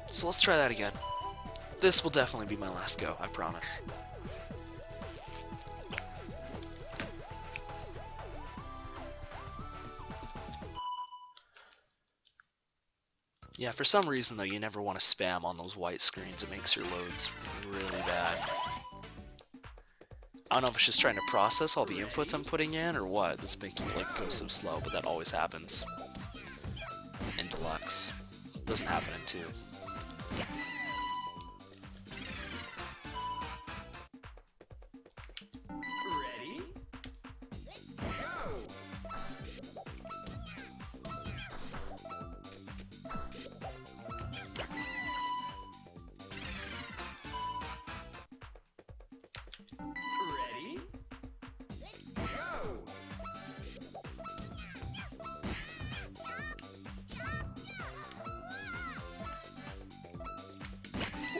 So let's try that again. This will definitely be my last go, I promise. Yeah, for some reason though, you never want to spam on those white screens. It makes your loads really bad. I don't know if it's just trying to process all the inputs I'm putting in or what that's making it like go so slow, but that always happens in Deluxe. It doesn't happen in 2.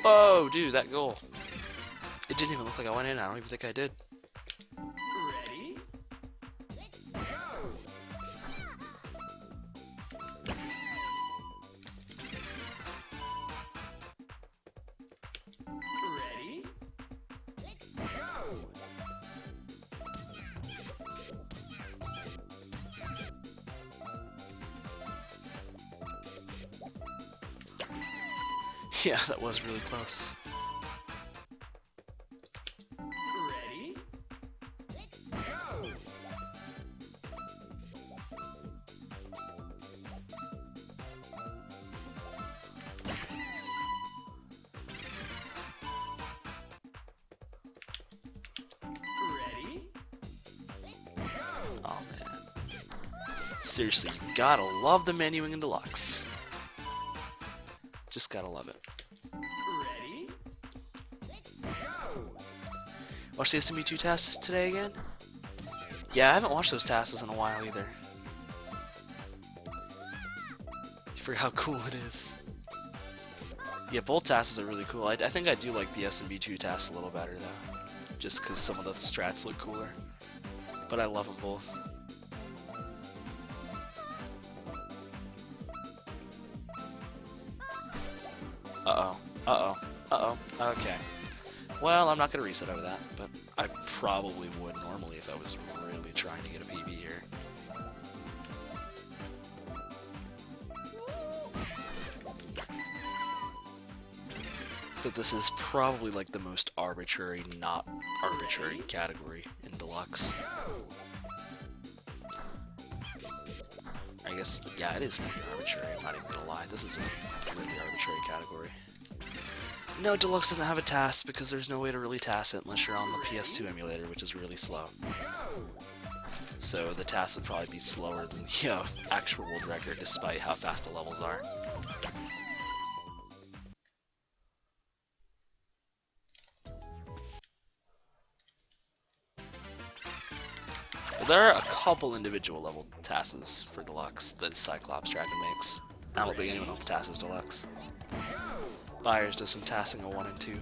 Whoa, dude, that goal. It didn't even look like I went in. I don't even think I did. Ready? Go! Ready? Go! Yeah, that was really close. Ready? Go! Ready? Go! Oh man. Seriously, you gotta love the menuing in Deluxe. Just gotta love it. Ready? Go! Watch the SMB2 tasks today again? Yeah, I haven't watched those tasks in a while either. You forget how cool it is. Yeah, both tasks are really cool. I think I do like the SMB2 tasks a little better though. Just because some of the strats look cooler. But I love them both. Uh-oh. Uh-oh. Uh-oh. Okay. Well, I'm not going to reset over that, but I probably would normally if I was really trying to get a PB here. But this is probably like the most arbitrary, not arbitrary category in Deluxe. I guess, yeah, it is pretty arbitrary, I'm not even gonna lie. This is a really arbitrary category. No, Deluxe doesn't have a task because there's no way to really task it unless you're on the PS2 emulator, which is really slow. So the task would probably be slower than the actual world record, despite how fast the levels are. But there are a couple individual level tasks for Deluxe that Cyclops Dragon makes. I don't think anyone else tasks Deluxe. Byers does some tasking of 1 and 2.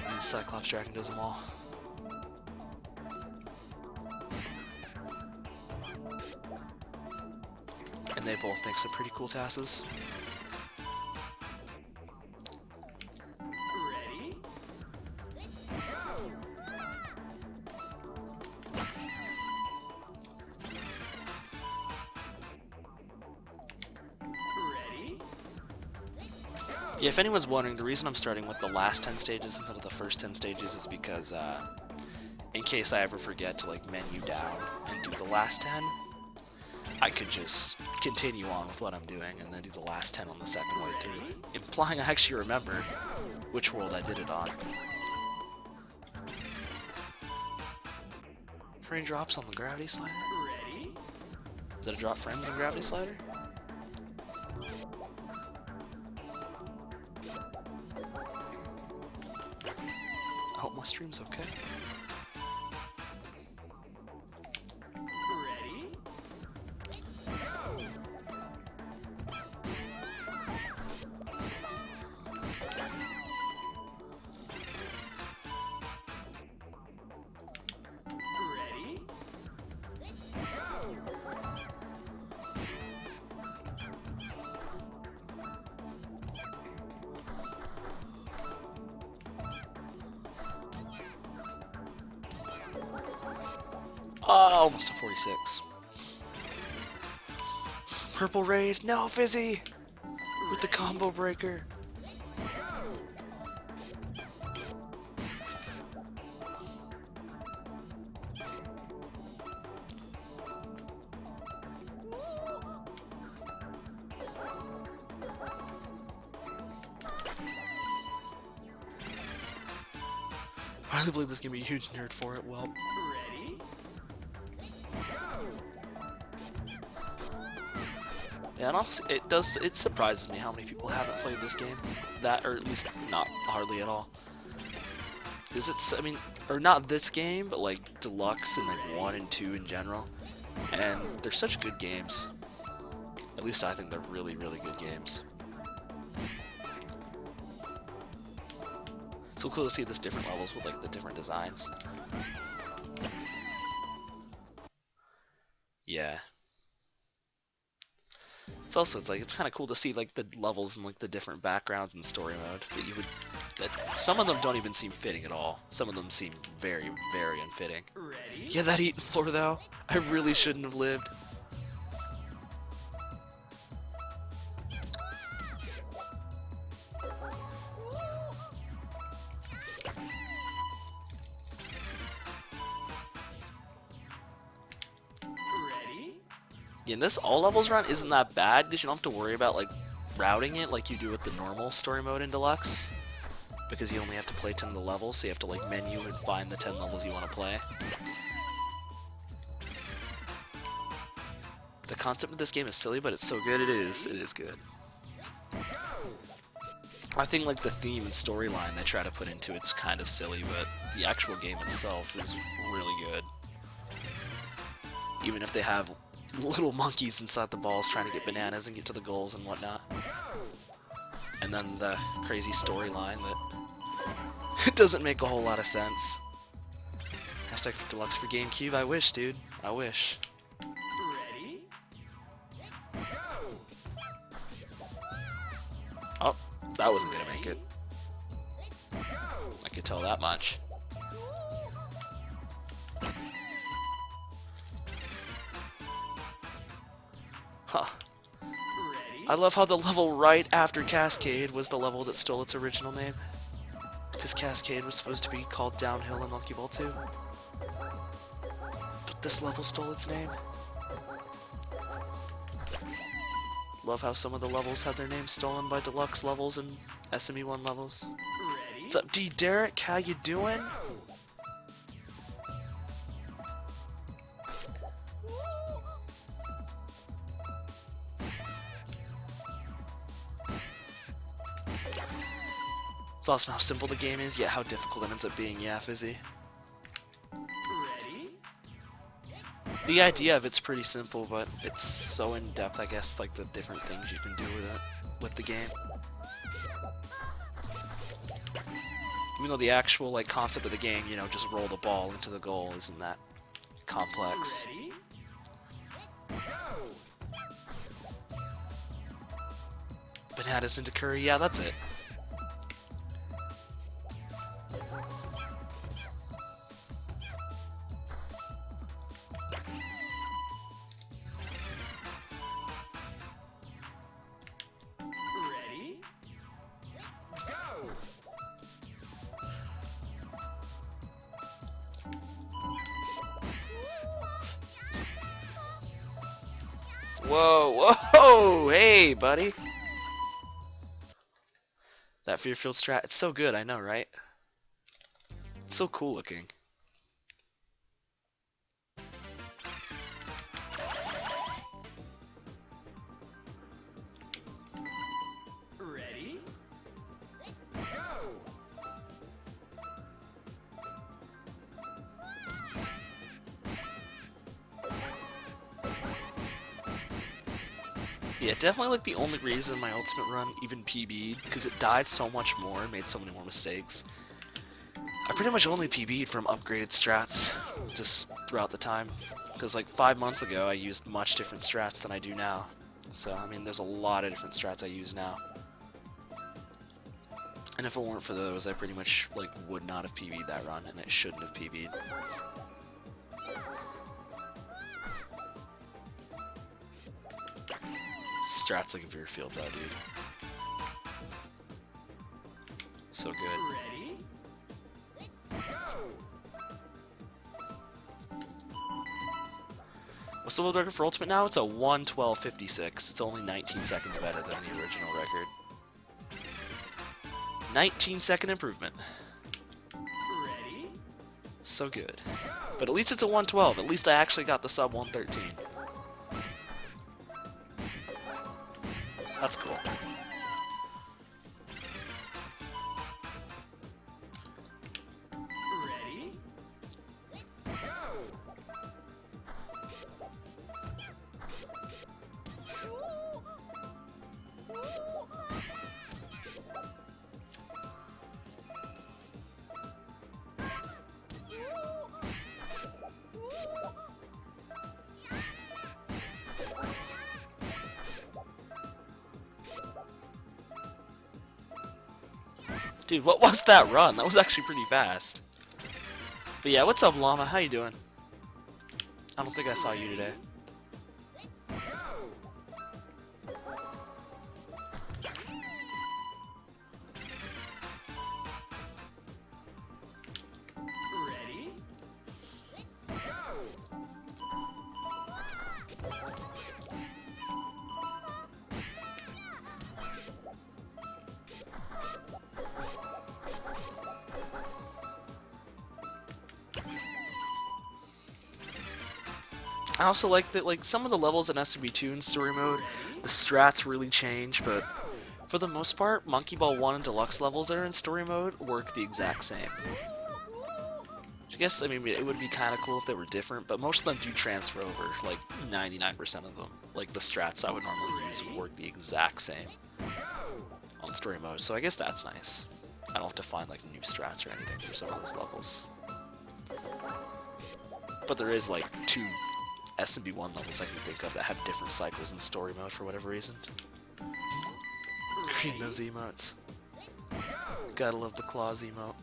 And Cyclops Dragon does them all. And they both make some pretty cool tasks. Ready? Go! Ready? Yeah, if anyone's wondering, the reason I'm starting with the last 10 stages instead of the first 10 stages is because, in case I ever forget to, like, menu down and do the last 10, I could just continue on with what I'm doing and then do the last 10 on the second way through, implying I actually remember which world I did it on. Frame drops on the gravity slider? Ready? Did it drop frames on gravity slider? I hope my stream's okay. Ready? Go! Ready? Oh, almost a 46. Purple Raid, no, Fizzy! With the combo breaker. I really believe this is gonna be a huge nerd for it. Well, Ready? yeah, and also, it surprises me how many people haven't played this game. That, or at least not hardly at all. Because it's, I mean, or not this game, but like Deluxe and like 1 and 2 in general. And they're such good games. At least I think they're really, really good games. So cool to see this different levels with like the different designs. Yeah. It's also, it's kind of cool to see like the levels and like the different backgrounds in story mode that some of them don't even seem fitting at all. Some of them seem very, very unfitting. Ready? Yeah, that eaten floor though, I really shouldn't have lived. Ready? Yeah, and this all levels run isn't that bad because you don't have to worry about like routing it like you do with the normal story mode in Deluxe. Because you only have to play 10 of the levels, so you have to like menu and find the 10 levels you want to play. The concept of this game is silly, but it's so good it is good. I think like the theme and storyline they try to put into it's kind of silly, but the actual game itself is really good. Even if they have little monkeys inside the balls trying to get bananas and get to the goals and whatnot. And then the crazy storyline that it doesn't make a whole lot of sense. Hashtag for Deluxe for GameCube. I wish, dude. I wish. Ready? Oh, that wasn't gonna make it. I could tell that much. Huh. Ready? I love how the level right after Cascade was the level that stole its original name. Because Cascade was supposed to be called Downhill in Monkey Ball 2. But this level stole its name. Love how some of the levels had their names stolen by Deluxe levels and SME1 levels. Ready? What's up, D Derek? How you doing? It's awesome how simple the game is, yet how difficult it ends up being. Yeah, Fizzy. Ready? The idea of it's pretty simple, but it's so in depth, I guess, like the different things you can do with it, with the game. Even though the actual like concept of the game, you know, just roll the ball into the goal, isn't that complex? Ready? Bananas into curry, yeah, that's it. Ready? Go! Whoa, whoa, hey, buddy. That Fearfield strat, it's so good, I know, right? It's so cool looking. Ready? Go! Yeah, definitely like the only reason my ultimate run even PB'd, because it died so much more and made so many more mistakes. I pretty much only PB'd from upgraded strats, just throughout the time. Because like 5 months ago I used much different strats than I do now. So, I mean, there's a lot of different strats I use now. And if it weren't for those, I pretty much like would not have PB'd that run, and it shouldn't have PB'd. strats like a Veer Field though, dude. So good. Ready? Go! What's the world record for Ultimate now? It's a 1:12:56. It's only 19 seconds better than the original record. 19-second improvement. Ready? So good. But at least it's a 1:12. At least I actually got the sub 1:13. That's cool. Ready? Go! Dude, what was that run? That was actually pretty fast. But yeah, what's up, Llama? How you doing? I don't think I saw you today. Ready? Go! I also like that, like, some of the levels in SMB2 in story mode, the strats really change, but for the most part, Monkey Ball 1 and Deluxe levels that are in story mode work the exact same. I guess, I mean, it would be kind of cool if they were different, but most of them do transfer over, like 99% of them. Like, the strats I would normally use would work the exact same on story mode, so I guess that's nice. I don't have to find, like, new strats or anything for some of those levels. But there is, like, 2 SMB1 levels I can think of that have different cycles in story mode for whatever reason. Green those emotes. Gotta love the claws emote.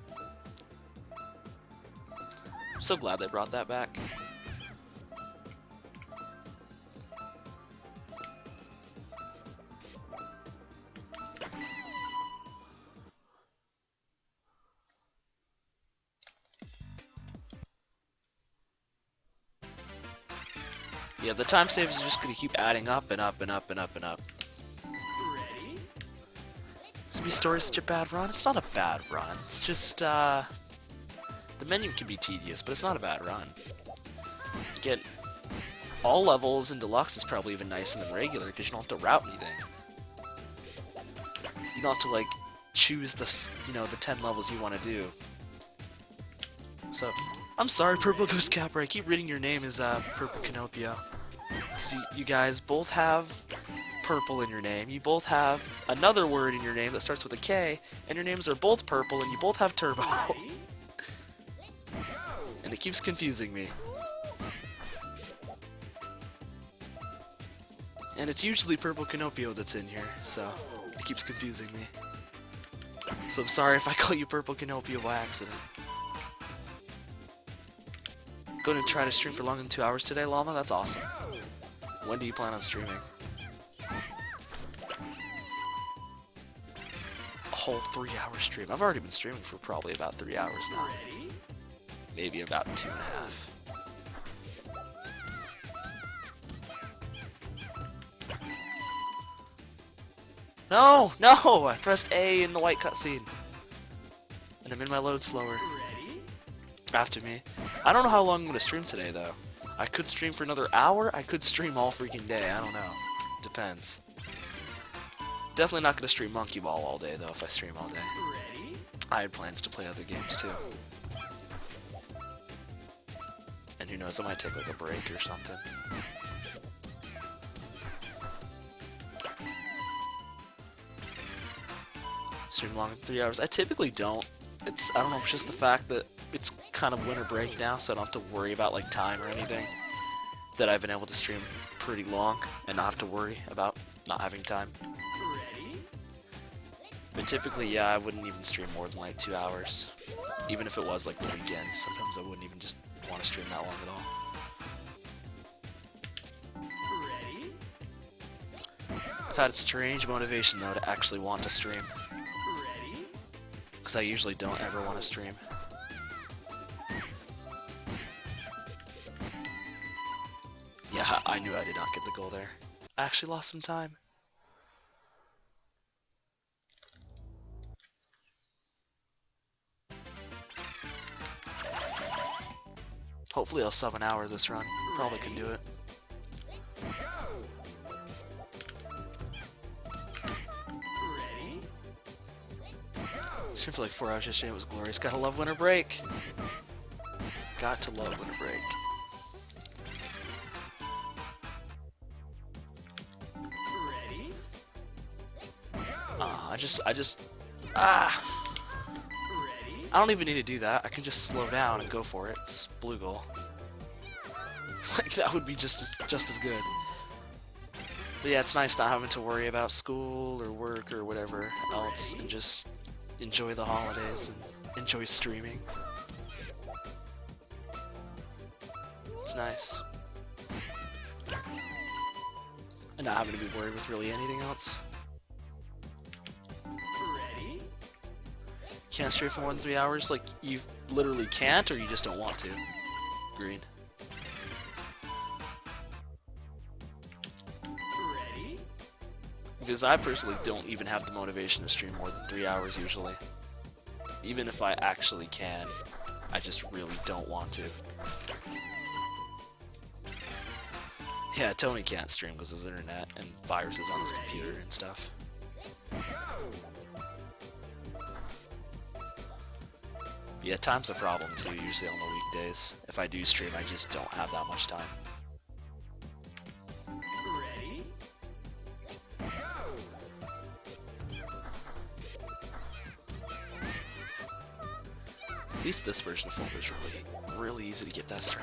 I'm so glad they brought that back. Yeah, the time saves are just gonna keep adding up and up and up and up and up. Ready? SMB Story's such a bad run? It's not a bad run. It's just, the menu can be tedious, but it's not a bad run. Get all levels in Deluxe is probably even nicer than regular, because you don't have to route anything. You don't have to, like, choose the, you know, the 10 levels you want to do. So, I'm sorry, Purple Ghost Capra, I keep reading your name as, Purple Canopio. Because you guys both have purple in your name, you both have another word in your name that starts with a K, and your names are both purple, and you both have turbo. Ready? And it keeps confusing me. And it's usually Purple Canopio that's in here, so it keeps confusing me. So I'm sorry if I call you Purple Canopio by accident. Going to try to stream for longer than 2 hours today, Llama? That's awesome. When do you plan on streaming? A whole 3-hour stream. I've already been streaming for probably about 3 hours now. Ready? Maybe about 2.5. No! No! I pressed A in the white cutscene. And I'm in my load slower. Ready? After me. I don't know how long I'm going to stream today, though. I could stream for another hour. I could stream all freaking day. I don't know. Depends. Definitely not going to stream Monkey Ball all day, though, if I stream all day. Ready? I had plans to play other games, too. And who knows, I might take, like, a break or something. Stream longer than 3 hours. I typically don't. I don't know if it's just the fact that it's kind of winter break now, so I don't have to worry about like time or anything. That I've been able to stream pretty long and not have to worry about not having time. Ready? But typically, yeah, I wouldn't even stream more than like 2 hours. Even if it was like the weekend, sometimes I wouldn't even just want to stream that long at all. Ready? Go! I've had a strange motivation though to actually want to stream, Ready? because I usually don't ever want to stream. Yeah, I knew I did not get the goal there. I actually lost some time. Hopefully I'll sub an hour this run. Probably can do it. Ready? Streamed for like 4 hours yesterday. It was glorious. Gotta love winter break. Got to love winter break. Ready? Ready? I don't even need to do that. I can just slow down and go for it. It's blue goal. Like that would be just as good. But yeah, it's nice not having to worry about school or work or whatever else, and just enjoy the holidays and enjoy streaming. It's nice. And not having to be worried with really anything else. Ready? Can't stream for more than 3 hours? Like, you literally can't, or you just don't want to? Green. Ready? Because I personally don't even have the motivation to stream more than 3 hours usually. Even if I actually can, I just really don't want to. Yeah, Tony can't stream because his internet and viruses on his computer and stuff. Yeah, time's a problem too, usually on the weekdays. If I do stream, I just don't have that much time. Ready? At least this version of Fulp is really easy to get that strat.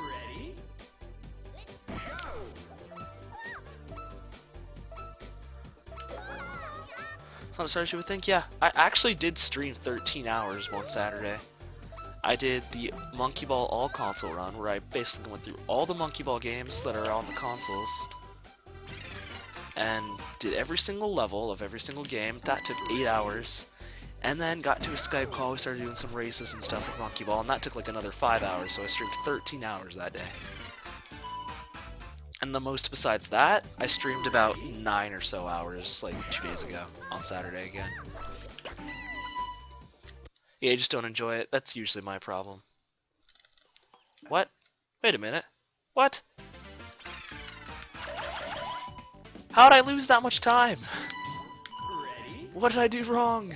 Ready? It's not as hard as you would think. Yeah, I actually did stream 13 hours one Saturday. I did the Monkey Ball all console run where I basically went through all the Monkey Ball games that are on the consoles and did every single level of every single game. That took 8 hours. And then got to a Skype call, we started doing some races and stuff with Monkey Ball, and that took like another 5 hours, so I streamed 13 hours that day. And the most besides that, I streamed about 9 or so hours, like 2 days ago, on Saturday again. Yeah, I just don't enjoy it. That's usually my problem. What? Wait a minute. What? How'd I lose that much time? Ready? What did I do wrong?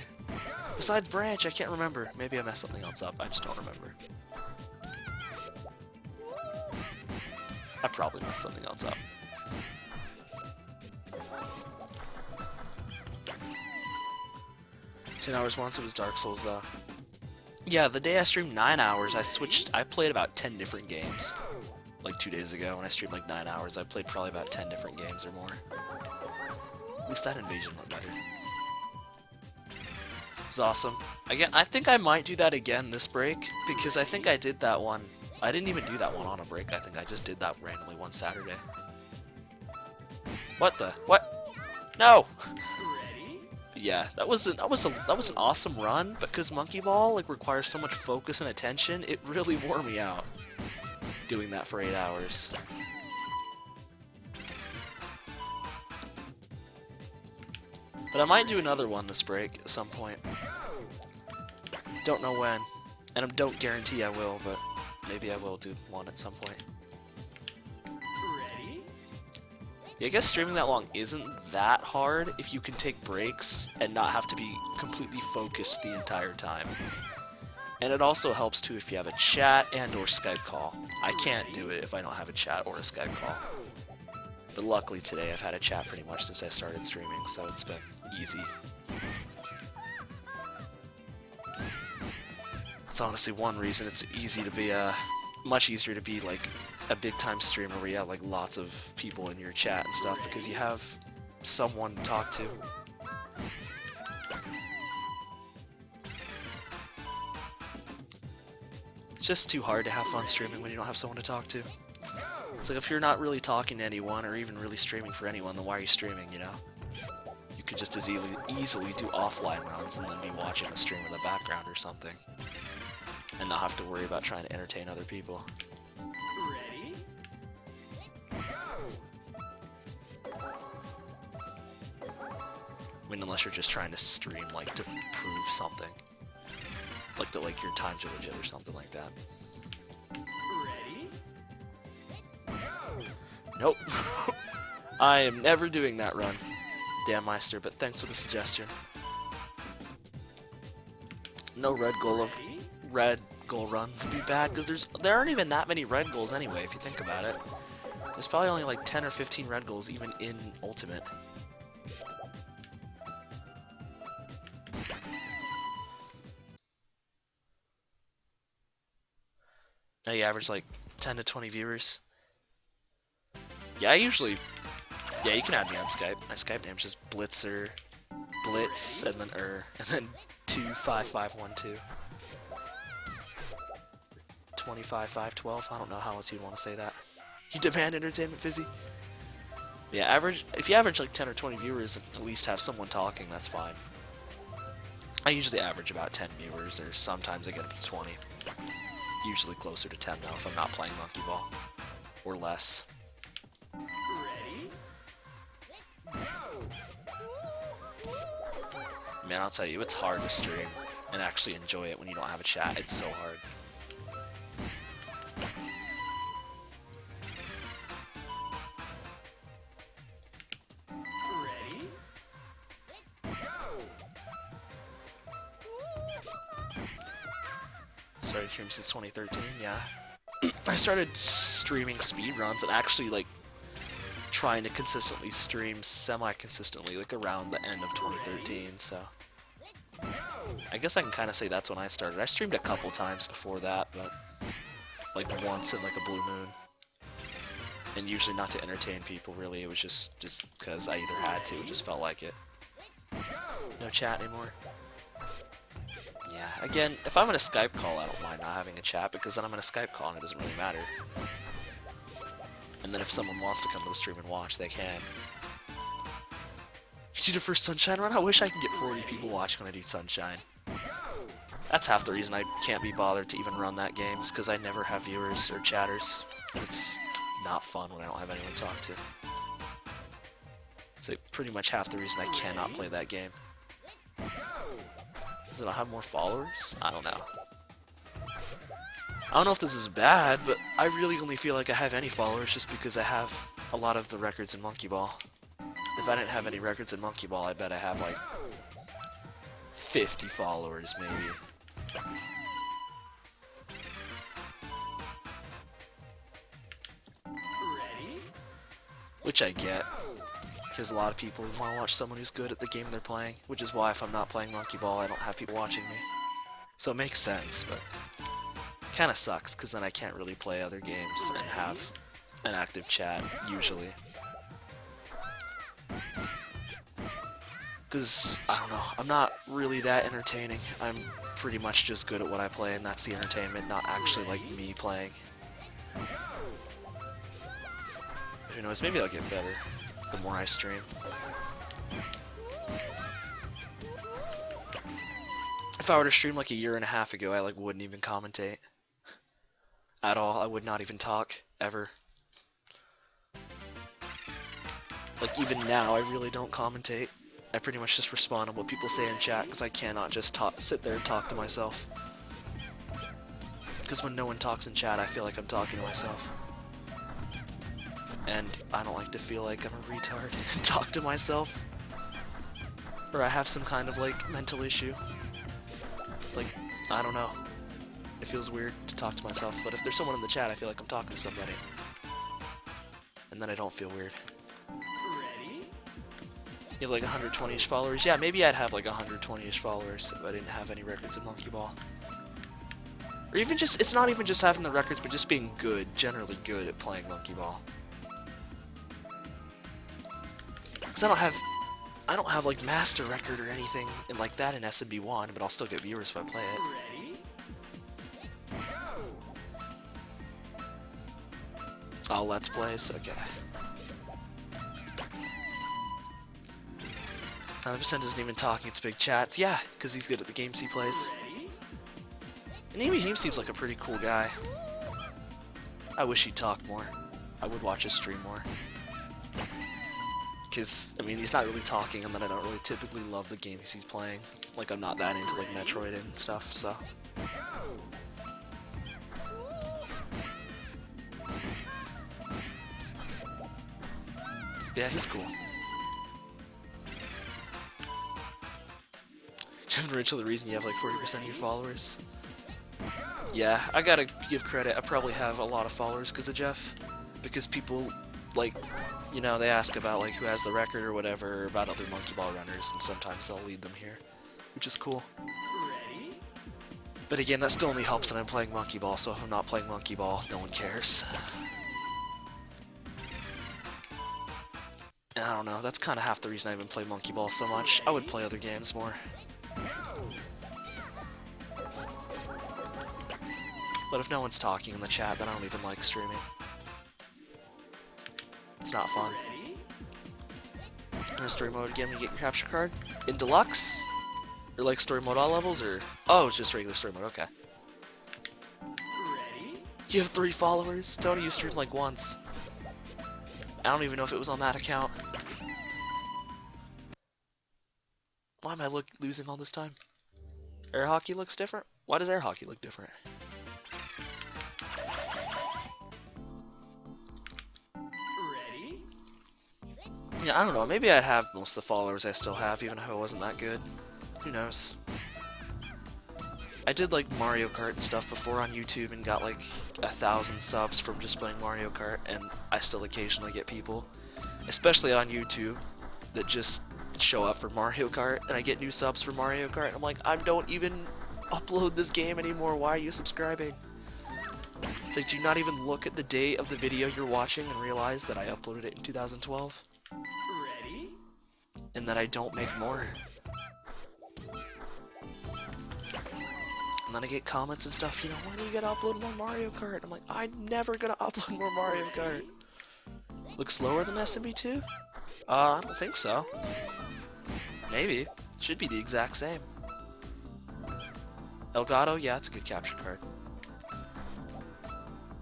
Besides branch, I can't remember. Maybe I messed something else up. I just don't remember. I probably messed something else up. "10 hours once, it was Dark Souls though." Yeah, the day I streamed 9 hours, I played about 10 different games. Like 2 days ago, when I streamed like 9 hours, I played probably about 10 different games or more. At least that invasion went better. It was awesome. Again, I think I might do that again this break, because I think I did that one. I didn't even do that one on a break, I think I just did that randomly one Saturday. What the? What? No! Ready? Yeah, that was an awesome run, but because Monkey Ball like requires so much focus and attention, it really wore me out doing that for 8 hours. But I might do another one this break at some point. Don't know when, and I don't guarantee I will, but maybe I will do one at some point. Ready? Yeah, I guess streaming that long isn't that hard if you can take breaks and not have to be completely focused the entire time. And it also helps too if you have a chat and or Skype call. I can't do it if I don't have a chat or a Skype call. But luckily today I've had a chat pretty much since I started streaming, so it's been easy. It's honestly one reason it's easy to be much easier to be like a big time streamer where you have like lots of people in your chat and stuff, because you have someone to talk to. It's just too hard to have fun streaming when you don't have someone to talk to. It's like if you're not really talking to anyone or even really streaming for anyone, then why are you streaming, you know? You could just as easily do offline runs and then be watching a stream in the background or something. And not have to worry about trying to entertain other people. Ready? I mean, unless you're just trying to stream, like, to prove something. Like that, like, your times are legit or something like that. Ready? Nope. I am never doing that run, damn Meister, but thanks for the suggestion. No red goal run would be bad, because there aren't even that many red goals anyway, if you think about it. There's probably only like 10 or 15 red goals even in Ultimate. Now you average like 10 to 20 viewers. Yeah, yeah, you can add me on Skype. My Skype name's just Blitzer, Blitz, and then 25512. 25512. I don't know how else you'd want to say that. You demand entertainment, Fizzy? Yeah, if you average like 10 or 20 viewers and at least have someone talking, that's fine. I usually average about 10 viewers, or sometimes I get up to 20. Usually closer to 10 though if I'm not playing Monkey Ball. Or less. Ready? Man, I'll tell you, it's hard to stream and actually enjoy it when you don't have a chat. It's so hard. Ready? Started streaming since 2013, yeah. I started streaming speedruns and actually like trying to consistently stream semi-consistently like around the end of 2013, so I guess I can kind of say that's when I started. I streamed a couple times before that, but like once in like a blue moon, and usually not to entertain people really. It was just because I either had to, it just felt like it. No chat anymore. Yeah, again, if I'm in a Skype call, I don't mind not having a chat, because then I'm in a Skype call and it doesn't really matter. And then if someone wants to come to the stream and watch, they can. You do the first Sunshine run? I wish I could get 40 people watching when I do Sunshine. That's half the reason I can't be bothered to even run that game, is because I never have viewers or chatters. It's not fun when I don't have anyone to talk to. It's like pretty much half the reason I cannot play that game. Does it not have more followers? I don't know. I don't know if this is bad, but I really only feel like I have any followers just because I have a lot of the records in Monkey Ball. If I didn't have any records in Monkey Ball, I bet I have like 50 followers maybe. Ready? Which I get, because a lot of people want to watch someone who's good at the game they're playing, which is why if I'm not playing Monkey Ball, I don't have people watching me. So it makes sense, but kind of sucks, because then I can't really play other games and have an active chat, usually. Because, I don't know, I'm not really that entertaining. I'm pretty much just good at what I play, and that's the entertainment, not actually like me playing. Who knows, maybe I'll get better the more I stream. If I were to stream like a year and a half ago, I like wouldn't even commentate at all. I would not even talk ever. Like even now, I really don't commentate. I pretty much just respond to what people say in chat, because I cannot just sit there and talk to myself. Because when no one talks in chat, I feel like I'm talking to myself. And I don't like to feel like I'm a retard and talk to myself. Or I have some kind of like mental issue. Like, I don't know. It feels weird to talk to myself, but if there's someone in the chat, I feel like I'm talking to somebody. And then I don't feel weird. Ready? You have like 120-ish followers? Yeah, maybe I'd have like 120-ish followers if I didn't have any records in Monkey Ball. Or even just, it's not even just having the records, but just being good, generally good at playing Monkey Ball. Because I don't have like master record or anything like that in SMB1, but I'll still get viewers if I play it. Ready? Oh, let's plays? Okay. 100% isn't even talking, it's big chats. Yeah, because he's good at the games he plays. Ready? And even he seems like a pretty cool guy. I wish he'd talk more. I would watch his stream more. Because, I mean, he's not really talking, and then I don't really typically love the games he's playing. Like, I'm not that into, like, Metroid and stuff, so. Yeah, he's cool. Kevin Rachel, the reason you have like 40% of your followers. Yeah, I gotta give credit. I probably have a lot of followers because of Jeff. Because people, like, you know, they ask about like who has the record or whatever, or about other Monkey Ball runners, and sometimes they'll lead them here, which is cool. Ready? But again, that still only helps that I'm playing Monkey Ball, so if I'm not playing Monkey Ball, no one cares. And I don't know, that's kind of half the reason I even play Monkey Ball so much. I would play other games more. But if no one's talking in the chat, then I don't even like streaming. It's not fun. Ready? In story mode again, you get your capture card. In deluxe? Or like story mode all levels, or? Oh, it's just regular story mode, okay. Ready? You have 3 followers? Tony, you streamed like once. I don't even know if it was on that account. Why am I losing all this time? Air hockey looks different? Why does air hockey look different? Ready? Yeah, I don't know. Maybe I'd have most of the followers I still have, even if I wasn't that good. Who knows? I did like Mario Kart and stuff before on YouTube and got like 1,000 subs from just playing Mario Kart, and I still occasionally get people, especially on YouTube, that just show up for Mario Kart, and I get new subs for Mario Kart, and I'm like, I don't even upload this game anymore, why are you subscribing? It's like, do you not even look at the date of the video you're watching and realize that I uploaded it in 2012? Ready? And that I don't make more? And then I get comments and stuff, you know, when are you gonna upload more Mario Kart? I'm like, I'm never gonna upload more Mario Kart. Looks slower than SMB2? I don't think so. Maybe. Should be the exact same. Elgato? Yeah, it's a good capture card.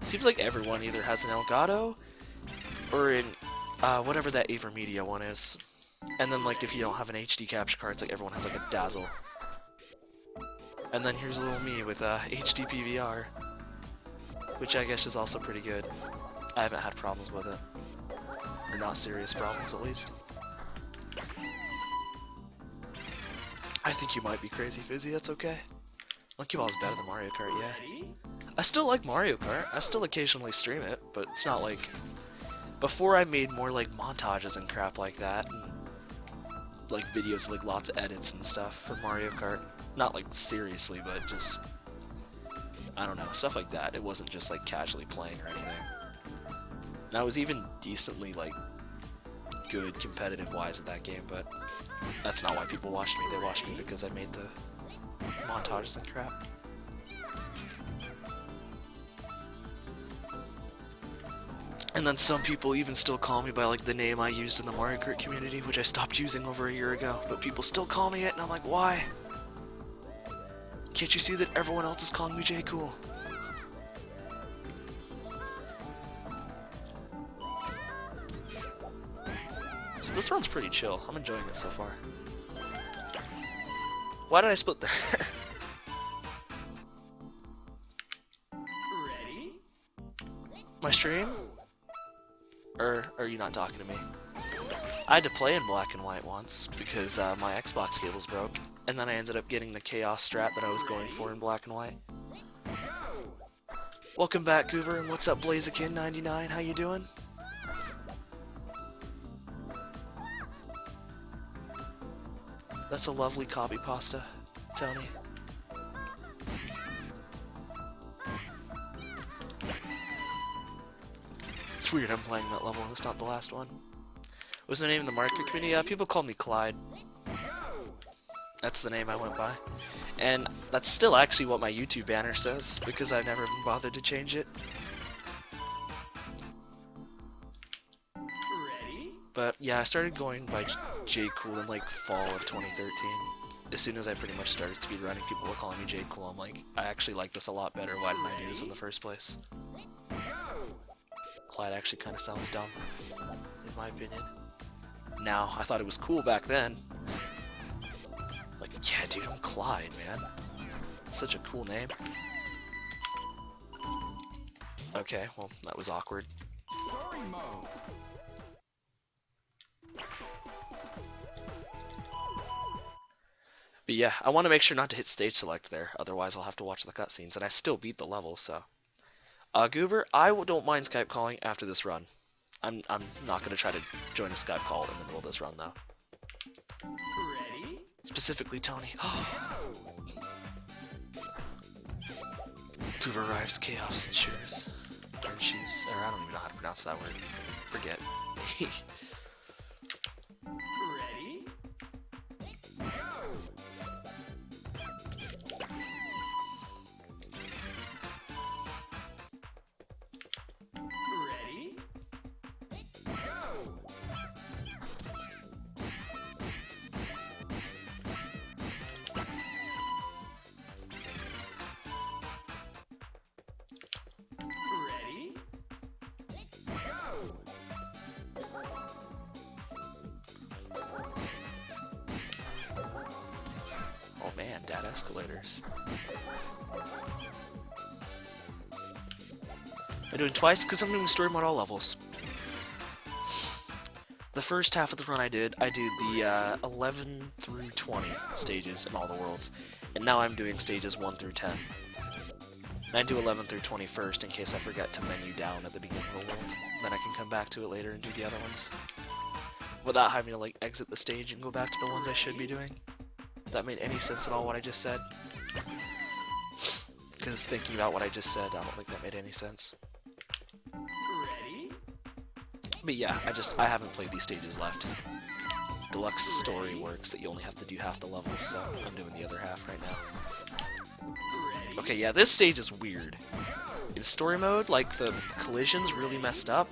Seems like everyone either has an Elgato or in whatever that Avermedia one is. And then like if you don't have an HD capture card, it's like everyone has like a Dazzle. And then here's little me with HD PVR, which I guess is also pretty good. I haven't had problems with it. Or not serious problems, at least. I think you might be crazy, Fizzy, that's okay. Monkey Ball is better than Mario Kart, yeah. Ready? I still like Mario Kart, I still occasionally stream it, but it's not like... Before I made more like montages and crap like that, and like videos, like lots of edits and stuff for Mario Kart. Not like seriously, but just, I don't know, stuff like that. It wasn't just like casually playing or anything. And I was even decently like good competitive wise at that game, but that's not why people watched me. They watched me because I made the montages and crap. And then some people even still call me by like the name I used in the Mario Kart community, which I stopped using over a year ago, but people still call me it, and I'm like, why? Can't you see that everyone else is calling me J Cool? So this one's pretty chill. I'm enjoying it so far. Why did I split there? Ready? My stream? Or are you not talking to me? I had to play in black and white once because my Xbox cables broke, and then I ended up getting the Chaos strat that I was going for in black and white. Welcome back, Goober, and what's up, Blaziken99? How you doing? That's a lovely copy pasta, Tony. It's weird I'm playing that level, it's not the last one. What's the name in the market community? People call me Clyde. That's the name I went by. And that's still actually what my YouTube banner says, because I've never been bothered to change it. But yeah, I started going by J Cool in like fall of 2013. As soon as I pretty much started speedrunning, people were calling me J Cool. I'm like, I actually like this a lot better. Why didn't I do this in the first place? Clyde actually kind of sounds dumb, in my opinion. Now, I thought it was cool back then. Like, yeah, dude, I'm Clyde, man. It's such a cool name. Okay, well, that was awkward. Story mode. But yeah, I want to make sure not to hit stage select there, otherwise I'll have to watch the cutscenes, and I still beat the level, so. Goober, I don't mind Skype calling after this run. I'm not gonna try to join a Skype call in the middle of this run, though. Ready? Specifically, Tony. Goober arrives, chaos ensures. Or shoes, or I don't even know how to pronounce that word. Forget. Ready? Ready? Ready? Oh man, dad escalators. I'm doing twice because I'm doing story mode all levels. The first half of the run I did the 11 through 20 stages in all the worlds, and now I'm doing stages 1 through 10. And I do 11 through 20 first in case I forget to menu down at the beginning of the world. Then I can come back to it later and do the other ones. Without having to like exit the stage and go back to the ones I should be doing. If that made any sense at all what I just said? Because thinking about what I just said, I don't think that made any sense. Ready? But yeah, I haven't played these stages left. Deluxe story works that you only have to do half the levels, so I'm doing the other half right now. Ready? Okay, yeah, this stage is weird. In story mode, like, the collision's really messed up.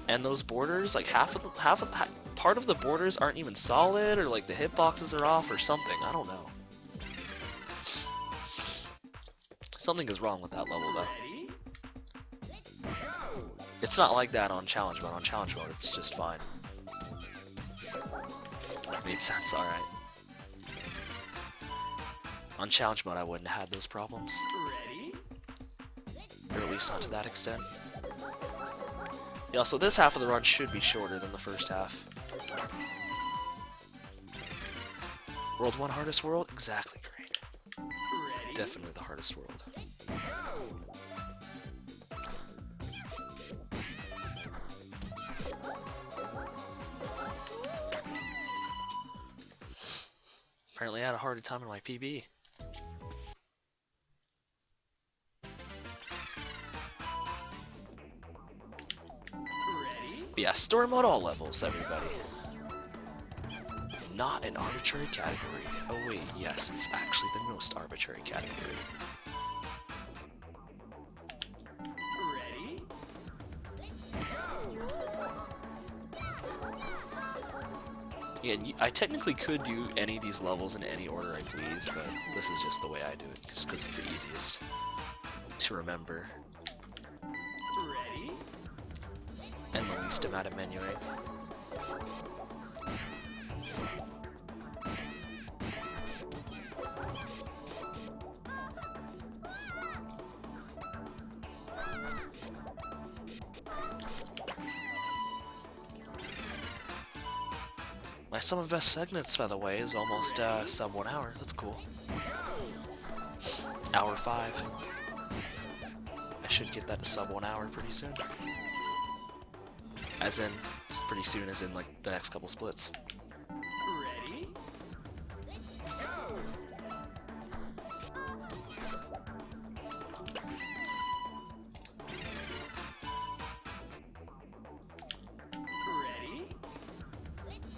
And those borders, like, part of the borders aren't even solid, or like the hitboxes are off or something, I don't know. Something is wrong with that level, though. Ready? It's not like that on challenge mode. On challenge mode, it's just fine. Made sense, alright. On challenge mode, I wouldn't have had those problems. Ready? Or at least not to that extent. Yeah, so this half of the run should be shorter than the first half. World 1 hardest world? Exactly, great. Ready? Definitely the hardest world. Apparently I had a harder time in my PB. Ready? But yeah, story mode all levels, everybody. Not an arbitrary category. Oh wait, yes, it's actually the most arbitrary category. Ready? Yeah, I technically could do any of these levels in any order I please, but this is just the way I do it, just because it's the easiest to remember Ready? and the least amount of menuing. My sum of best segments, by the way, is almost sub 1 hour. That's cool. Hour 5. I should get that to sub 1 hour pretty soon. As in, pretty soon as in like the next couple splits. Ready? Ready? Ready?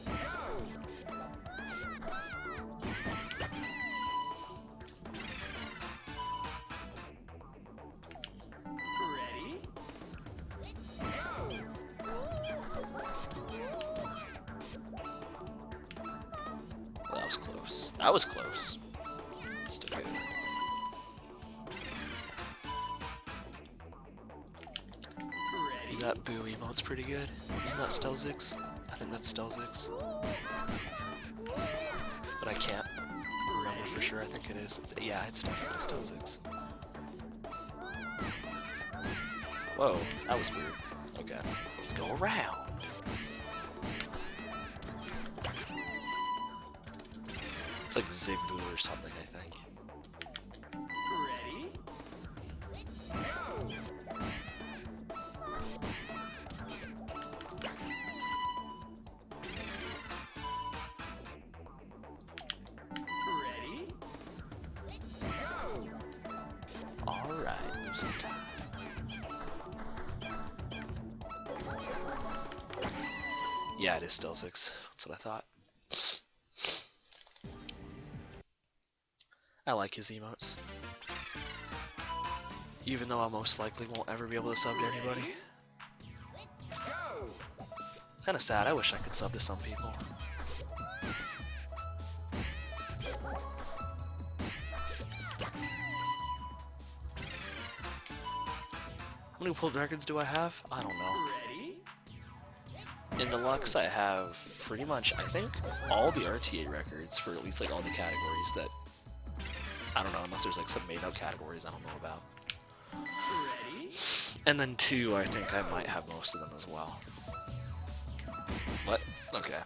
close. That was close. Still good. Ready? That boo emote's pretty good. Isn't that Stelzix? I think that's Stelzix. But I can't remember for sure. I think it is. Yeah, it's definitely Stelzix. Whoa, that was weird. Okay, let's go around. It's like Zigboo or something, I think. Ready? Ready? Alright, losing time. Yeah, it is still 6. That's what I thought. I like his emotes. Even though I most likely won't ever be able to sub to anybody. Kinda sad, I wish I could sub to some people. How many pulled records do I have? I don't know. Ready? In Deluxe, I have pretty much, I think, all the RTA records for at least like all the categories that, I don't know, unless there's like some made-up categories I don't know about. Ready? And then 2, I think I might have most of them as well. What? Okay.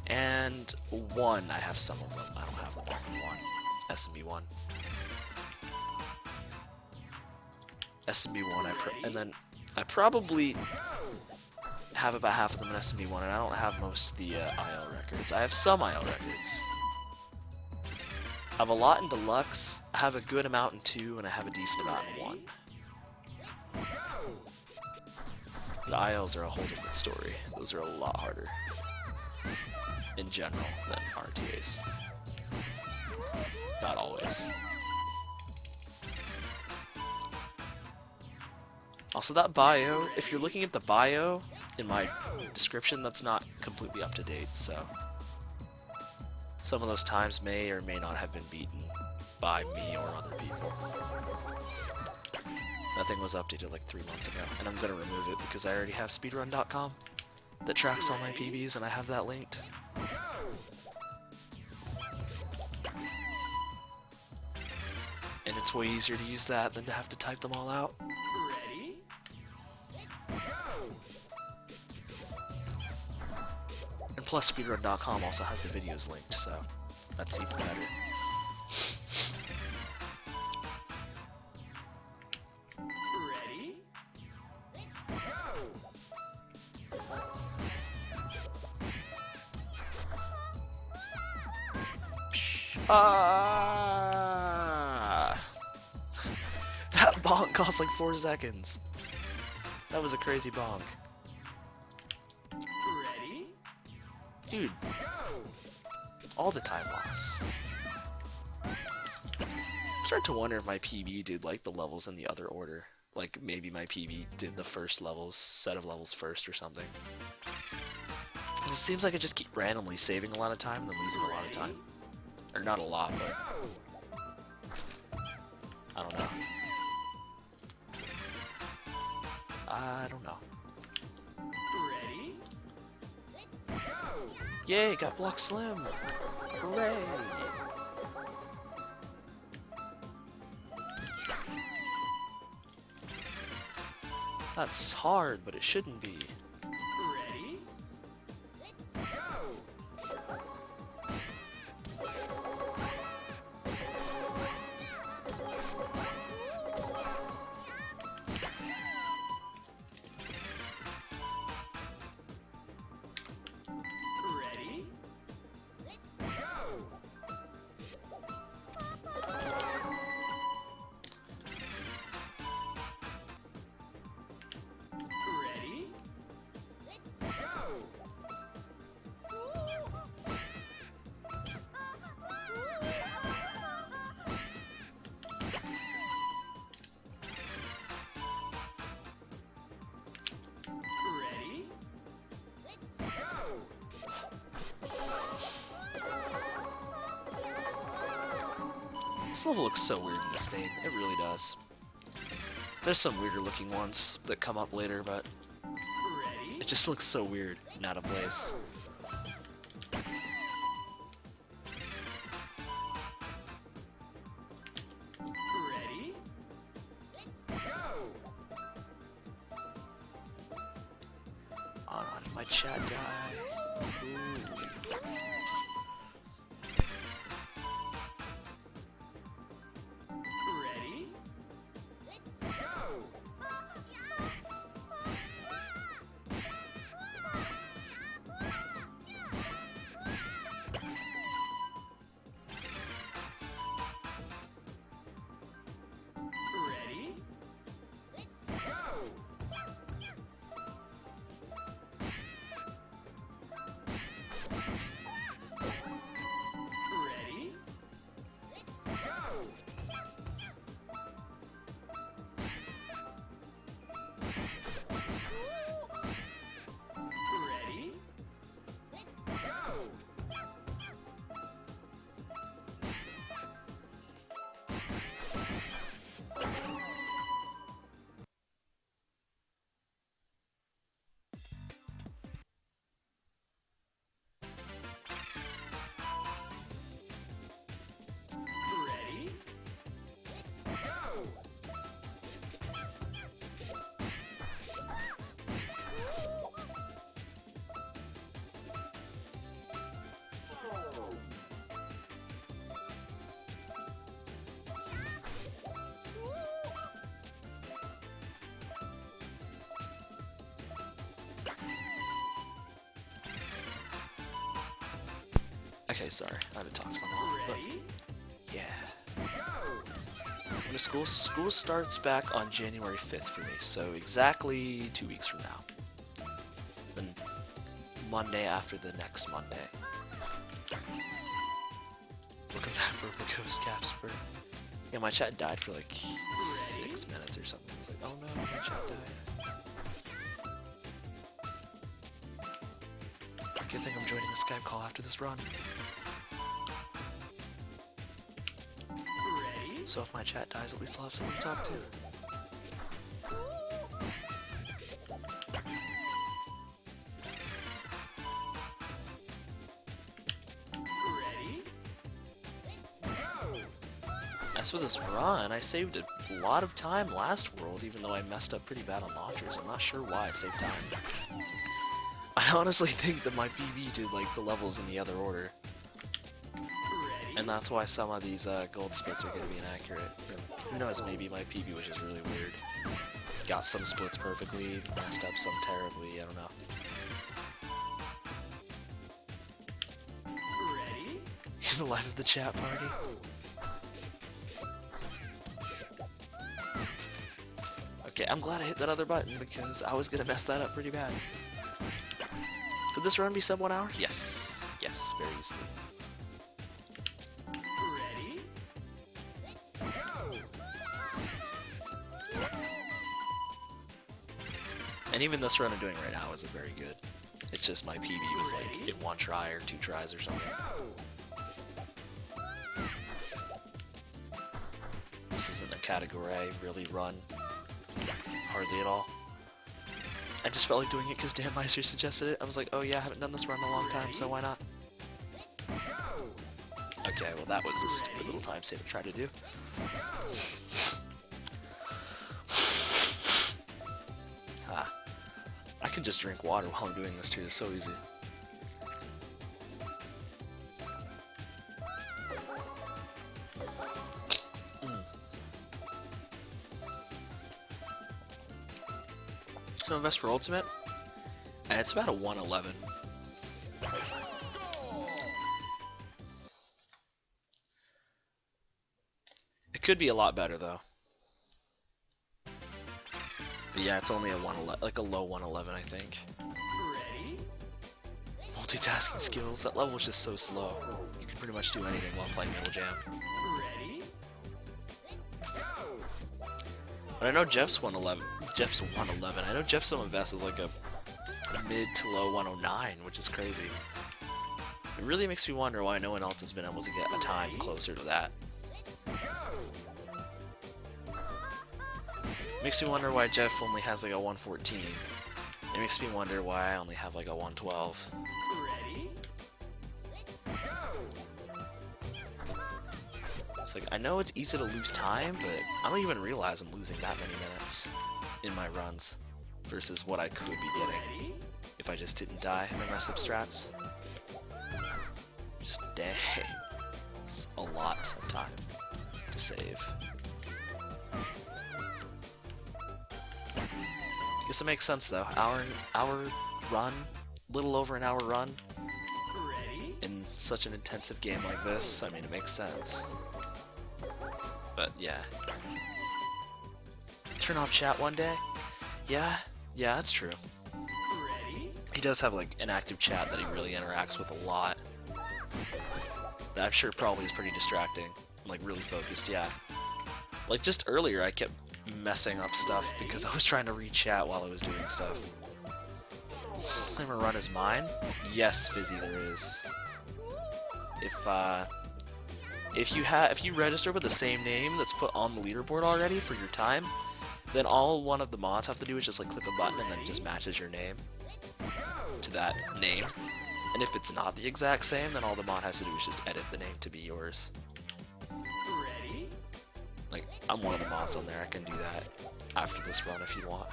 And 1, I have some of them. I don't have them all. 1. SMB1. SMB1, and then I probably have about half of them in SMB1, and I don't have most of the IL records. I have some IL records. I have a lot in Deluxe, I have a good amount in 2, and I have a decent amount in 1. The ILs are a whole different story. Those are a lot harder, in general, than RTAs. Not always. Also, that bio, if you're looking at the bio in my description, that's not completely up to date, so some of those times may or may not have been beaten by me or other people. That thing was updated like 3 months ago, and I'm gonna remove it because I already have speedrun.com that tracks all my PBs, and I have that linked. And it's way easier to use that than to have to type them all out. Ready? And plus speedrun.com also has the videos linked, so that's even better. Ready? That bonk cost like 4 seconds. That was a crazy bonk. Ready? Dude. All the time loss. I'm starting to wonder if my PB did like the levels in the other order. Like maybe my PB did the first levels, set of levels first or something. It seems like I just keep randomly saving a lot of time and then losing a lot of time. Or not a lot, but I don't know. I don't know. Ready? Yay, got Block Slim! Hooray! That's hard, but it shouldn't be. Ready? Ready? Ready? This level looks so weird in this thing. It really does. There's some weirder looking ones that come up later, but Ready? it just looks so weird and out of place. Ready? Go! On my chat die. Ooh. Ready? Go! Ready? Go! Ready? Go! Ready? Go! Ready? Go! Okay, sorry. I had to talk to my mom. But Ready? yeah. Go! When the school starts back on January 5th for me, so exactly 2 weeks from now. Then Monday after the next Monday. Welcome back, Purple Ghost Casper. Yeah, my chat died for like 6 minutes or something. I was like, oh no, my chat died. Good thing I'm joining a Skype call after this run. Ready? So if my chat dies, at least I'll have someone to talk to. Ready? Go! As for this run, I saved a lot of time last world, even though I messed up pretty bad on launchers. I'm not sure why I saved time. I honestly think that my PB did like the levels in the other order, Ready? and that's why some of these gold splits are going to be inaccurate. Or, who knows, maybe my PB was just really weird. Got some splits perfectly, messed up some terribly, I don't know. Ready? In the life of the chat party. Okay, I'm glad I hit that other button because I was going to mess that up pretty bad. Could this run be sub 1 hour? Yes. Yes, very easily. Ready? Go! And even this run I'm doing right now isn't very good. It's just my PB was like in 1 try or 2 tries or something. This isn't a category I really run hardly at all. I just felt like doing it because Dan Meiser suggested it. I was like, oh yeah, I haven't done this run in a long time, so why not? Okay, well that was a stupid little time save to try to do. Ah. I can just drink water while I'm doing this too, it's so easy. So invest for ultimate, and it's about a 111. It could be a lot better though. But yeah, it's only a 111, like a low 111, I think. Ready? Multitasking skills, that level is just so slow. You can pretty much do anything while playing Middle Jam. Ready? Go! But I know Jeff's 111. Jeff's 111. I know Jeff's some invest is like a mid to low 109, which is crazy. It really makes me wonder why no one else has been able to get a time closer to that. Go! Makes me wonder why Jeff only has like a 114. It makes me wonder why I only have like a 112. Ready? Go! It's like, I know it's easy to lose time, but I don't even realize I'm losing that many minutes in my runs versus what I could be getting Ready? if I just didn't die or mess up strats. Just dang. It's a lot of time to save. Guess it makes sense though. Hour run, little over an hour run Ready? in such an intensive game like this. I mean, it makes sense. But yeah. Turn off chat one day? Yeah, that's true. Ready? He does have like an active chat that he really interacts with a lot. That I'm sure probably is pretty distracting. I'm like really focused, yeah. Like just earlier I kept messing up stuff because I was trying to read chat while I was doing stuff. Timer run is mine? Yes, Fizzy, there is. If you register with the same name that's put on the leaderboard already for your time, then all one of the mods have to do is just like click a button and then it just matches your name to that name. And if it's not the exact same, then all the mod has to do is just edit the name to be yours. Ready? Like, I'm one of the mods on there, I can do that after this run if you want.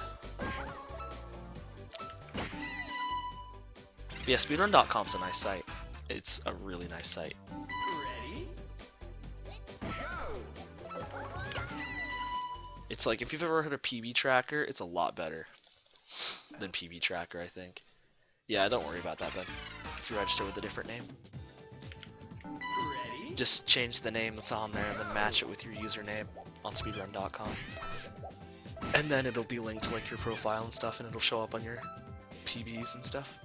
But yeah, speedrun.com's a nice site. It's a really nice site. Ready? Go! It's like, if you've ever heard of PB Tracker, it's a lot better than PB Tracker, I think. Yeah, don't worry about that then, if you register with a different name. Ready? Just change the name that's on there and then match it with your username on speedrun.com. And then it'll be linked to like your profile and stuff, and it'll show up on your PBs and stuff.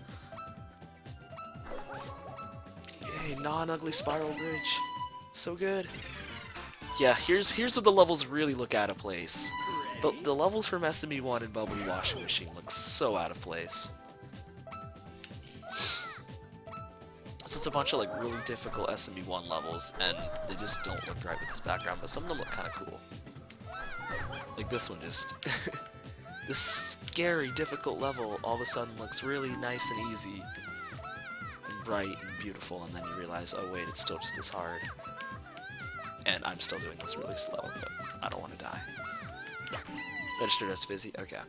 Yay, non-ugly spiral bridge. So good. Yeah, here's what the levels really look out of place. The levels from SMB1 and Bubbly Washing Machine look so out of place. So it's a bunch of like really difficult SMB1 levels, and they just don't look right with this background, but some of them look kind of cool. Like this one just... this scary, difficult level all of a sudden looks really nice and easy, and bright and beautiful, and then you realize, oh wait, it's still just as hard. And I'm still doing this really slow, but I don't want to die. Registered as Fizzy? Okay.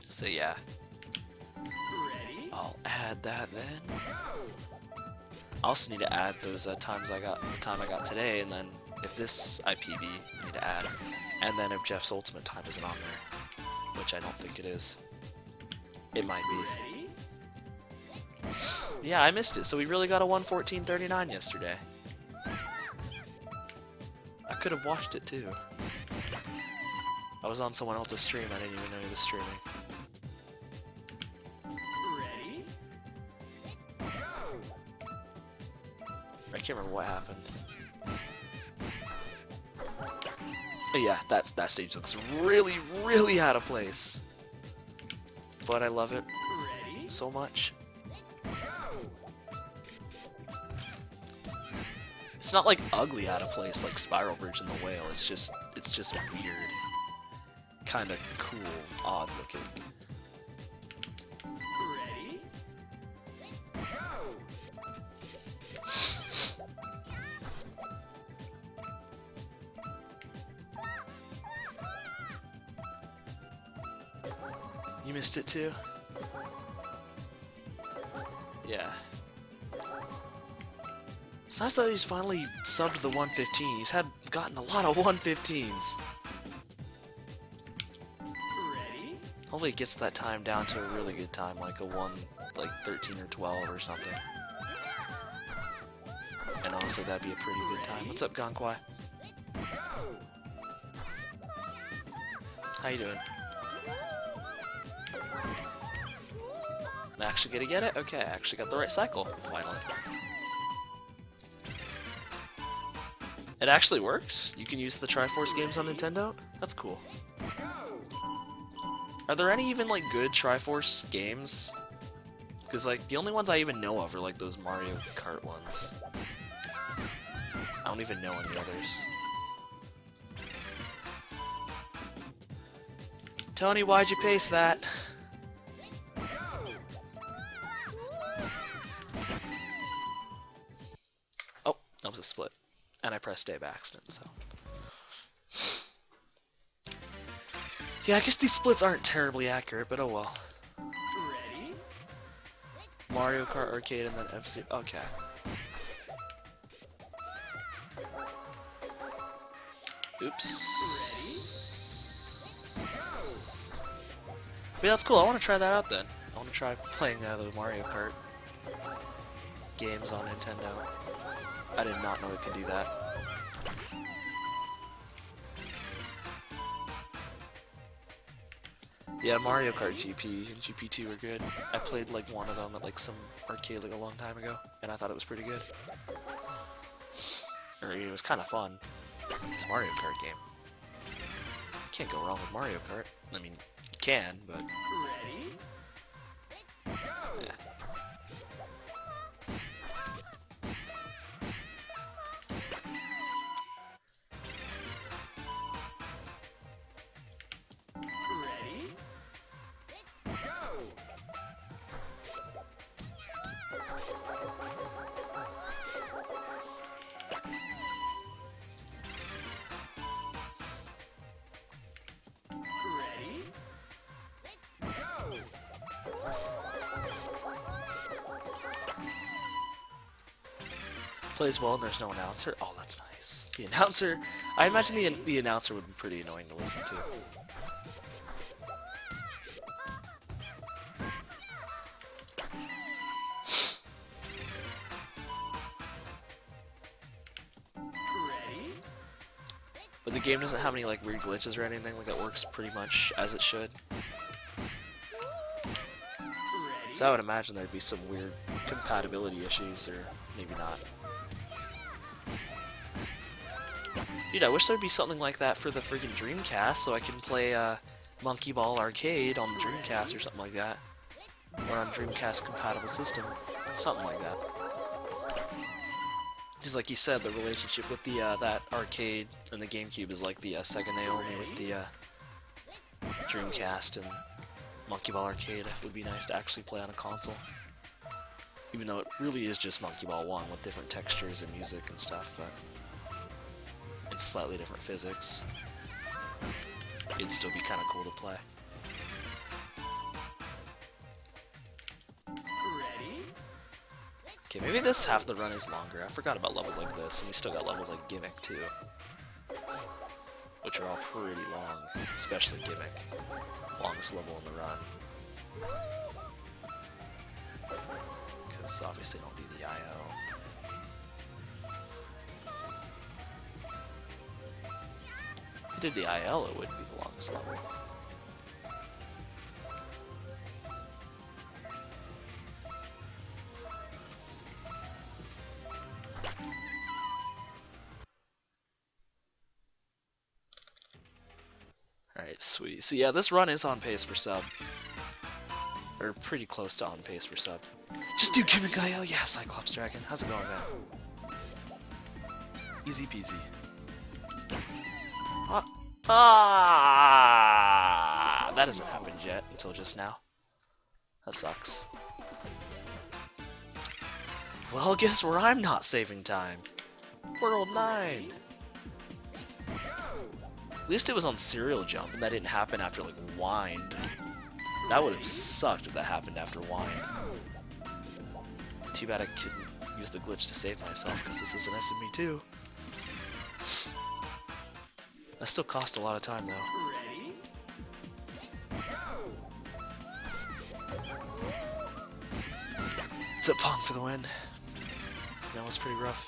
So yeah. Ready? I'll add that then. I also need to add those the time I got today, and then if this IPB I need to add, and then if Jeff's ultimate time isn't on there, which I don't think it is. It might be. Ready? Yeah, I missed it, so we really got a 1:14:39 yesterday. I could have watched it too. I was on someone else's stream, I didn't even know he was streaming. Ready? Go! I can't remember what happened. But yeah, that stage looks really, really out of place. But I love it Ready? so much. Go! It's not like ugly out of place like Spiral Bridge and the Whale, it's just weird. Kinda cool, odd looking. Ready? Go! You missed it too? Yeah. It's nice that he's finally subbed the 115. He's gotten a lot of 115s. Ready? Hopefully it gets that time down to a really good time, like a 13 or 12 or something. And honestly, that'd be a pretty good time. What's up, Gonkwai? How you doing? I'm actually gonna get it? Okay, I actually got the right cycle, finally. It actually works? You can use the Triforce games on Nintendo? That's cool. Are there any even like good Triforce games? Because like the only ones I even know of are like those Mario Kart ones. I don't even know any others. Tony, why'd you paste that? Oh, that was a split. And I pressed A by accident, so. Yeah, I guess these splits aren't terribly accurate, but oh well. Ready? Mario Kart Arcade and then FC. Okay. Oops. Yeah, that's cool. I want to try that out then. I want to try playing the Mario Kart games on Nintendo. I did not know it could do that. Yeah, Mario Kart GP and GP2 are good. I played like one of them at like some arcade like a long time ago, and I thought it was pretty good. Or it was kind of fun. It's a Mario Kart game. Can't go wrong with Mario Kart. I mean, you can, but Ready? yeah. Ready? Go! Ready? Go! Plays well and there's no announcer. Oh, that's nice. The announcer, I imagine the announcer would be pretty annoying to listen to. Ready? But the game doesn't have any like weird glitches or anything. Like it works pretty much as it should. Ready? So I would imagine there'd be some weird compatibility issues, or maybe not. Dude, I wish there'd be something like that for the friggin' Dreamcast, so I can play Monkey Ball Arcade on the Dreamcast or something like that. Or on Dreamcast compatible system. Something like that. Because like you said, the relationship with the that arcade and the GameCube is like the Sega Naomi with the Dreamcast, and Monkey Ball Arcade would be nice to actually play on a console. Even though it really is just Monkey Ball 1 with different textures and music and stuff, but it's slightly different physics. It'd still be kind of cool to play. Ready? Okay, maybe this half the run is longer. I forgot about levels like this, and we still got levels like Gimmick too, which are all pretty long, especially Gimmick. Longest level in the run. Because obviously don't do the IO. If you did the IL, it would be the longest level. Alright, sweet. So yeah, this run is on pace for sub. Or pretty close to on pace for sub. Just do Gimmick IL, yeah, Cyclops Dragon. How's it going, man? Easy peasy. That hasn't happened yet until just now. That sucks. Well, guess where I'm not saving time? World 9! At least it was on Serial Jump, and that didn't happen after, like, Wind. That would have sucked if that happened after Wind. Too bad I couldn't use the glitch to save myself, because this is an SME2. That still cost a lot of time, though. Ready? Go! Zip Pong for the win. That was pretty rough.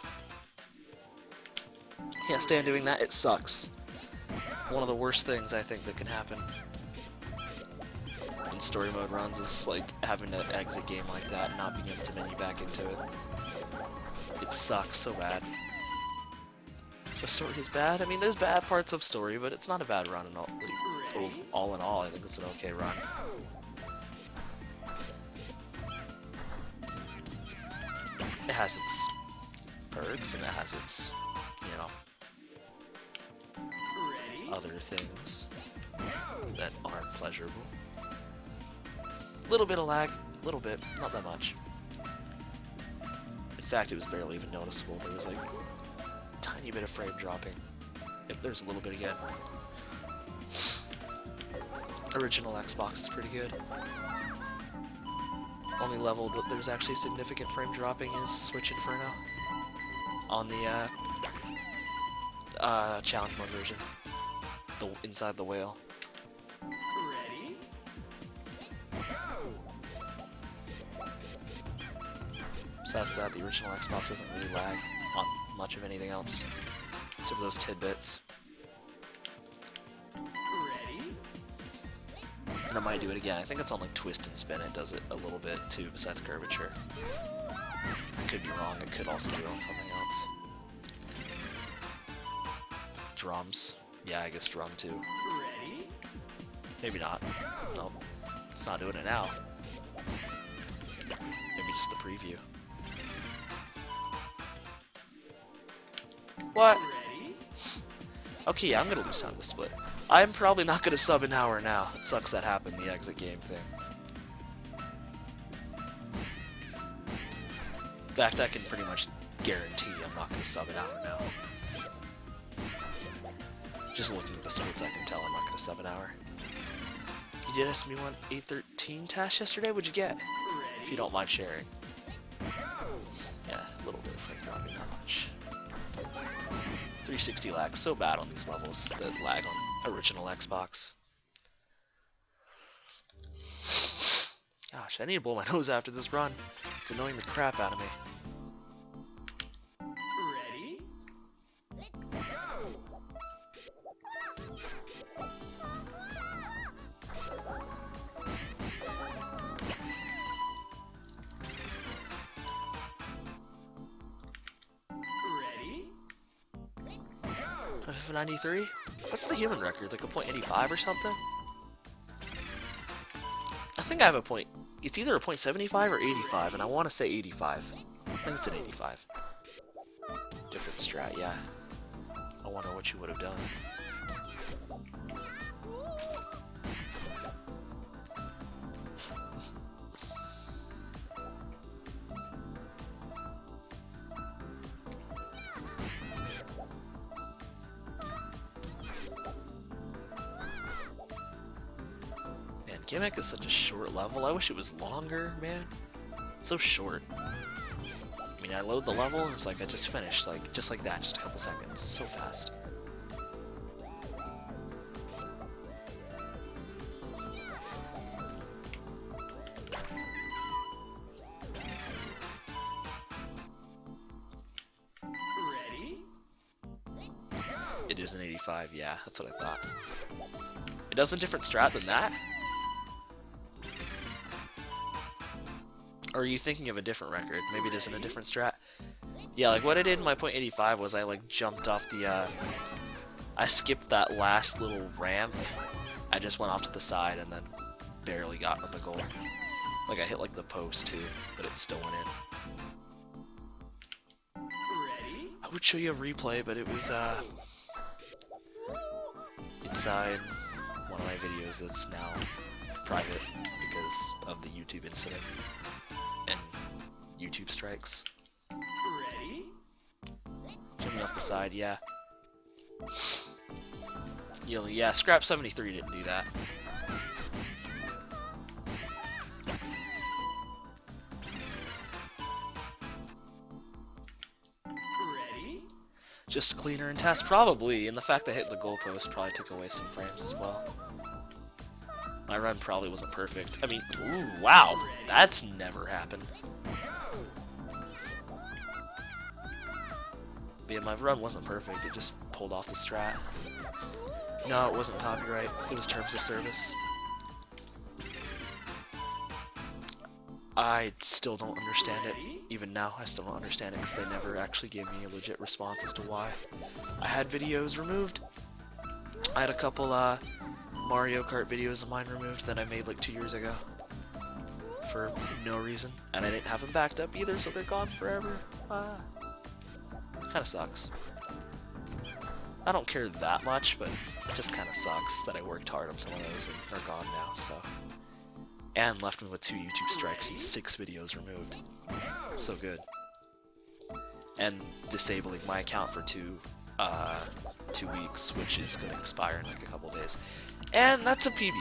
Can't stand doing that, it sucks. One of the worst things I think that can happen in story mode runs is like having to exit game like that and not being able to menu back into it. It sucks so bad. So story is bad. I mean, there's bad parts of story, but it's not a bad run in all. Like, all in all, I think it's an okay run. It has its perks and it has its, you know, Ready? other things. that aren't pleasurable. Little bit of lag, little bit, not that much. In fact, it was barely even noticeable. There was like a tiny bit of frame dropping. Yep, there's a little bit again. Original Xbox is pretty good. Only level that there's actually significant frame dropping is Switch Inferno on the challenge mode version, the inside the whale. Ready? Go! Besides that, the original Xbox doesn't really lag on much of anything else, except for those tidbits. Ready? And I might do it again. I think it's on like twist and spin. It does it a little bit too, besides curvature. I could be wrong. It could also do it on something else. Drums. Yeah, I guess drum too. Ready? Maybe not. Nope. It's not doing it now. Maybe just the preview. What? Ready? Okay, yeah, I'm gonna lose time to split. I'm probably not gonna sub an hour now. It sucks that happened, the exit game thing. In fact, I can pretty much guarantee I'm not gonna sub an hour now. Just looking at the splits, I can tell I'm not gonna sub an hour. You did SB1 813 task yesterday? What'd you get? If you don't mind sharing. Yeah, a little bit of frame dropping, not much. 360 lag, so bad on these levels that lag on original Xbox. Gosh, I need to blow my nose after this run. It's annoying the crap out of me. Ready? Go! Ready? Go! 93? What's the human record? Like a .85 or something? I think I have a point. It's either a .75 or 85, and I want to say 85. I think it's an 85. Different strat, yeah. I wonder what you would have done. Man, Gimmick is such a short level. I wish it was longer, man. So short. I mean, I load the level and it's like I just finished, like just like that, just a couple seconds. So fast. Ready? It is an 85, yeah, that's what I thought. It does a different strat than that? Or are you thinking of a different record? Maybe it isn't a different strat? Yeah, like what I did in my .85 was I like jumped off the, I skipped that last little ramp. I just went off to the side and then barely got on the goal. Like I hit like the post too, but it still went in. Ready? I would show you a replay, but it was, inside one of my videos that's now private because of the YouTube incident and YouTube strikes. Ready? Jumping off the side, yeah. Yeah, Scrap 73 didn't do that. Ready? Just cleaner and test, probably, and the fact that I hit the goalpost probably took away some frames as well. My run probably wasn't perfect. I mean, ooh, wow, that's never happened. But yeah, my run wasn't perfect, it just pulled off the strat. No, it wasn't copyright, it was terms of service. I still don't understand it. Even now, I still don't understand it because they never actually gave me a legit response as to why. I had videos removed. I had a couple Mario Kart videos of mine removed that I made like 2 years ago for no reason, and I didn't have them backed up either, so they're gone forever. Kinda sucks. I don't care that much, but it just kind of sucks that I worked hard on some of those and are gone now, so. And left me with 2 YouTube strikes and 6 videos removed. So good. And disabling my account for 2 weeks, which is going to expire in like a couple days. And that's a PB.